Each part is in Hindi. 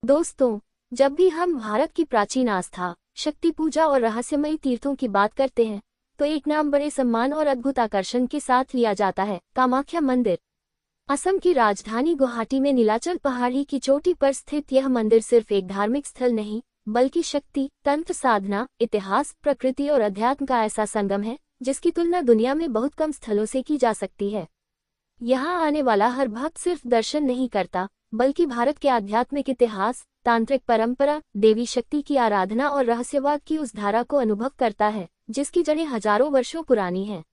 दोस्तों, जब भी हम भारत की प्राचीन आस्था, शक्ति पूजा और रहस्यमयी तीर्थों की बात करते हैं, तो एक नाम बड़े सम्मान और अद्भुत आकर्षण के साथ लिया जाता है, कामाख्या मंदिर। असम की राजधानी गुवाहाटी में नीलाचल पहाड़ी की चोटी पर स्थित यह मंदिर सिर्फ एक धार्मिक स्थल नहीं, बल्कि शक्ति, तंत्र साधना, इतिहास, प्रकृति और अध्यात्म का ऐसा संगम है, जिसकी तुलना दुनिया में बहुत कम स्थलों से की जा सकती है। यहाँ आने वाला हर भक्त सिर्फ दर्शन नहीं करता, बल्कि भारत के आध्यात्मिक इतिहास, तांत्रिक परंपरा, देवी शक्ति की आराधना और रहस्यवाद की उस धारा को अनुभव करता है, जिसकी जड़ें हजारों वर्षों पुरानी हैं।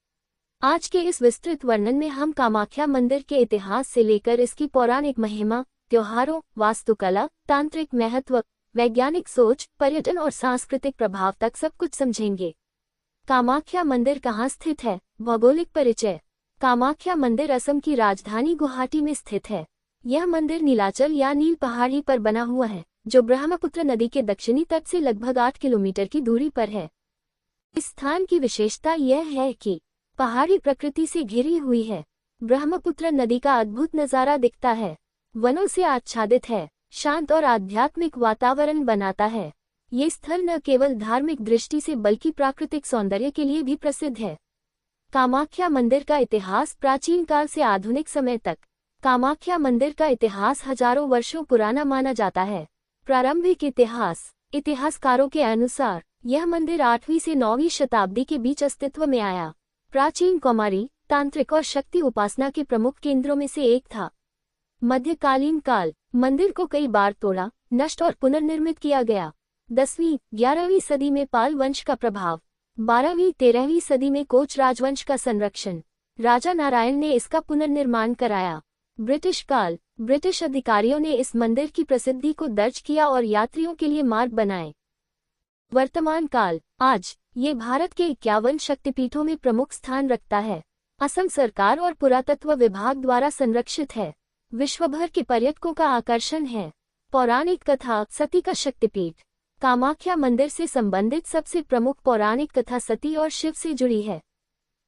आज के इस विस्तृत वर्णन में हम कामाख्या मंदिर के इतिहास से लेकर इसकी पौराणिक महिमा, त्योहारों, वास्तुकला, तांत्रिक महत्व, वैज्ञानिक सोच, पर्यटन और सांस्कृतिक प्रभाव तक सब कुछ समझेंगे। कामाख्या मंदिर कहाँ स्थित है? भौगोलिक परिचय। कामाख्या मंदिर असम की राजधानी गुवाहाटी में स्थित है। यह मंदिर नीलाचल या नील पहाड़ी पर बना हुआ है, जो ब्रह्मपुत्र नदी के दक्षिणी तट से लगभग 8 किलोमीटर की दूरी पर है। इस स्थान की विशेषता यह है कि पहाड़ी प्रकृति से घिरी हुई है, ब्रह्मपुत्र नदी का अद्भुत नजारा दिखता है, वनों से आच्छादित है, शांत और आध्यात्मिक वातावरण बनाता है। ये स्थल न केवल धार्मिक दृष्टि से बल्कि प्राकृतिक सौंदर्य के लिए भी प्रसिद्ध है। कामाख्या मंदिर का इतिहास प्राचीन काल से आधुनिक समय तक। कामाख्या मंदिर का इतिहास हजारों वर्षों पुराना माना जाता है। प्रारंभिक इतिहास। इतिहासकारों के अनुसार यह मंदिर 8वीं से 9वीं शताब्दी के बीच अस्तित्व में आया। प्राचीन कौमारी, तांत्रिक और शक्ति उपासना के प्रमुख केंद्रों में से एक था। मध्यकालीन काल। मंदिर को कई बार तोड़ा, नष्ट और पुनर्निर्मित किया गया। 10वीं, 11वीं सदी में पाल वंश का प्रभाव। 12वीं, 13वीं सदी में कोच राजवंश का संरक्षण। राजा नारायण ने इसका पुनर्निर्माण कराया। ब्रिटिश काल। ब्रिटिश अधिकारियों ने इस मंदिर की प्रसिद्धि को दर्ज किया और यात्रियों के लिए मार्ग बनाए। वर्तमान काल। आज ये भारत के 51 शक्तिपीठों में प्रमुख स्थान रखता है। असम सरकार और पुरातत्व विभाग द्वारा संरक्षित है। विश्वभर के पर्यटकों का आकर्षण है। पौराणिक कथा। सती का शक्तिपीठ। कामाख्या मंदिर से संबंधित सबसे प्रमुख पौराणिक कथा सती और शिव से जुड़ी है।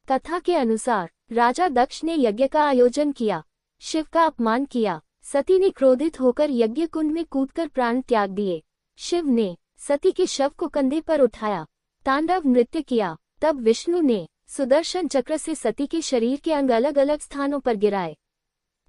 कथा के अनुसार राजा दक्ष ने यज्ञ का आयोजन किया, शिव का अपमान किया। सती ने क्रोधित होकर यज्ञ कुंड में कूदकर प्राण त्याग दिए। शिव ने सती के शव को कंधे पर उठाया, तांडव नृत्य किया। तब विष्णु ने सुदर्शन चक्र से सती के शरीर के अंग अलग अलग स्थानों पर गिराए।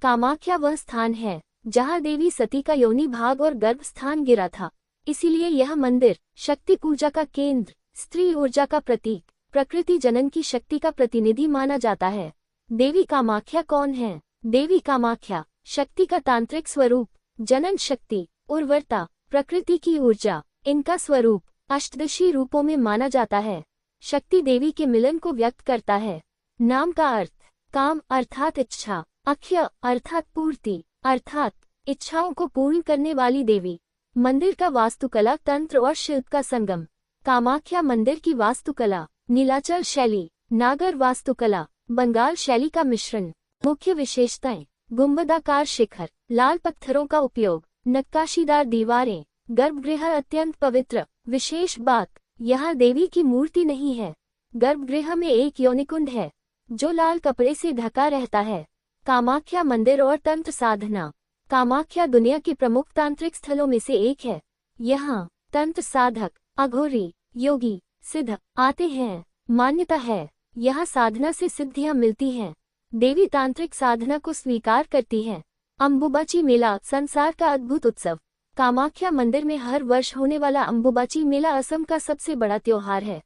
कामाख्या वह स्थान है जहां देवी सती का योनि भाग और गर्भ स्थान गिरा था। इसीलिए यह मंदिर शक्ति पूजा का केंद्र, स्त्री ऊर्जा का प्रतीक, प्रकृति जनन की शक्ति का प्रतिनिधि माना जाता है। देवी कामाख्या कौन है? देवी कामाख्या शक्ति का तांत्रिक स्वरूप, जनन शक्ति, उर्वरता, प्रकृति की ऊर्जा, इनका स्वरूप अष्टदशी रूपों में माना जाता है। शक्ति देवी के मिलन को व्यक्त करता है। नाम का अर्थ। काम अर्थात इच्छा, अख्य अर्थात पूर्ति, अर्थात इच्छाओं को पूर्ण करने वाली देवी। मंदिर का वास्तुकला, तंत्र और शिल्प का संगम। कामाख्या मंदिर की वास्तुकला। नीलाचल शैली, नागर वास्तुकला, बंगाल शैली का मिश्रण। मुख्य विशेषताएं। गुंबदाकार शिखर, लाल पत्थरों का उपयोग, नक्काशीदार दीवारें। गर्भगृह अत्यंत पवित्र। विशेष बात, यहाँ देवी की मूर्ति नहीं है। गर्भगृह में एक योनिकुंड है, जो लाल कपड़े से ढका रहता है। कामाख्या मंदिर और तंत्र साधना। कामाख्या दुनिया के प्रमुख तांत्रिक स्थलों में से एक है। यहाँ तंत्र साधक, अघोरी, योगी, सिद्ध आते हैं। मान्यता है यहाँ साधना से सिद्धियां मिलती हैं। देवी तांत्रिक साधना को स्वीकार करती है। अम्बुबाची मेला, संसार का अद्भुत उत्सव। कामाख्या मंदिर में हर वर्ष होने वाला अम्बुबाची मेला असम का सबसे बड़ा त्योहार है।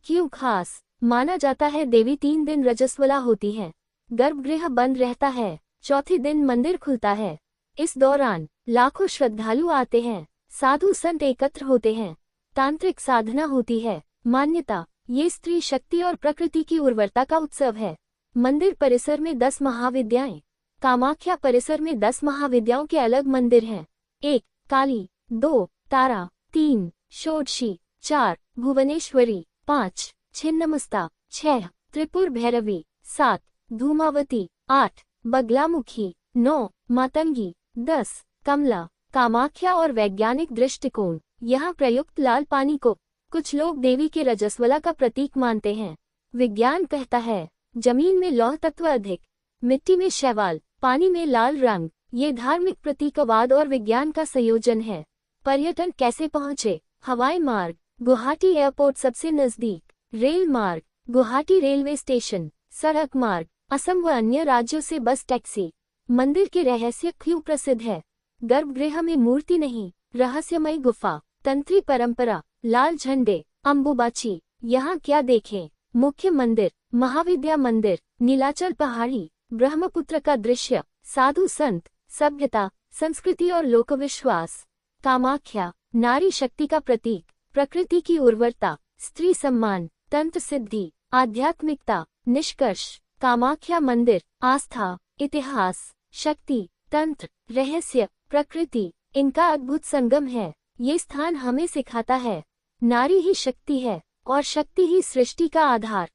क्यों खास? माना जाता है देवी 3 दिन रजस्वला होती है। गर्भगृह बंद रहता है, चौथे दिन मंदिर खुलता है। इस दौरान लाखों श्रद्धालु आते हैं, साधु संत एकत्र होते हैं, तांत्रिक साधना होती है। मान्यता, ये स्त्री शक्ति और प्रकृति की उर्वरता का उत्सव है। मंदिर परिसर में 10 महाविद्याएं। कामाख्या परिसर में 10 महाविद्याओं के अलग मंदिर हैं। 1 काली, 2 तारा, 3 षोडशी, 4 भुवनेश्वरी, 5 छिन्नमस्ता, 6 त्रिपुर भैरवी, 7 धूमावती, 8 बगलामुखी, 9 मातंगी, 10 कमला। कामाख्या और वैज्ञानिक दृष्टिकोण। यहाँ प्रयुक्त लाल पानी को कुछ लोग देवी के रजस्वला का प्रतीक मानते हैं। विज्ञान कहता है जमीन में लौह तत्व अधिक, मिट्टी में शैवाल, पानी में लाल रंग, ये धार्मिक प्रतीकवाद और विज्ञान का संयोजन है। पर्यटन कैसे पहुँचे? हवाई मार्ग, गुवाहाटी एयरपोर्ट सबसे नजदीक। रेल मार्ग, गुवाहाटी रेलवे स्टेशन। सड़क मार्ग, असम व अन्य राज्यों से बस टैक्सी। मंदिर के रहस्य क्यों प्रसिद्ध है? गर्भगृह में मूर्ति नहीं, रहस्यमय गुफा। तंत्री परंपरा, लाल झंडे, अम्बुबाची। यहाँ क्या देखें? मुख्य मंदिर, महाविद्या मंदिर, नीलाचल पहाड़ी, ब्रह्मपुत्र का दृश्य, साधु संत, सभ्यता, संस्कृति और लोकविश्वास। कामाख्या, नारी शक्ति का प्रतीक, प्रकृति की उर्वरता, स्त्री सम्मान, तंत्र सिद्धि, आध्यात्मिकता। निष्कर्ष, कामाख्या मंदिर आस्था, इतिहास, शक्ति, तंत्र, रहस्य, प्रकृति, इनका अद्भुत संगम है। ये स्थान हमें सिखाता है, नारी ही शक्ति है और शक्ति ही सृष्टि का आधार।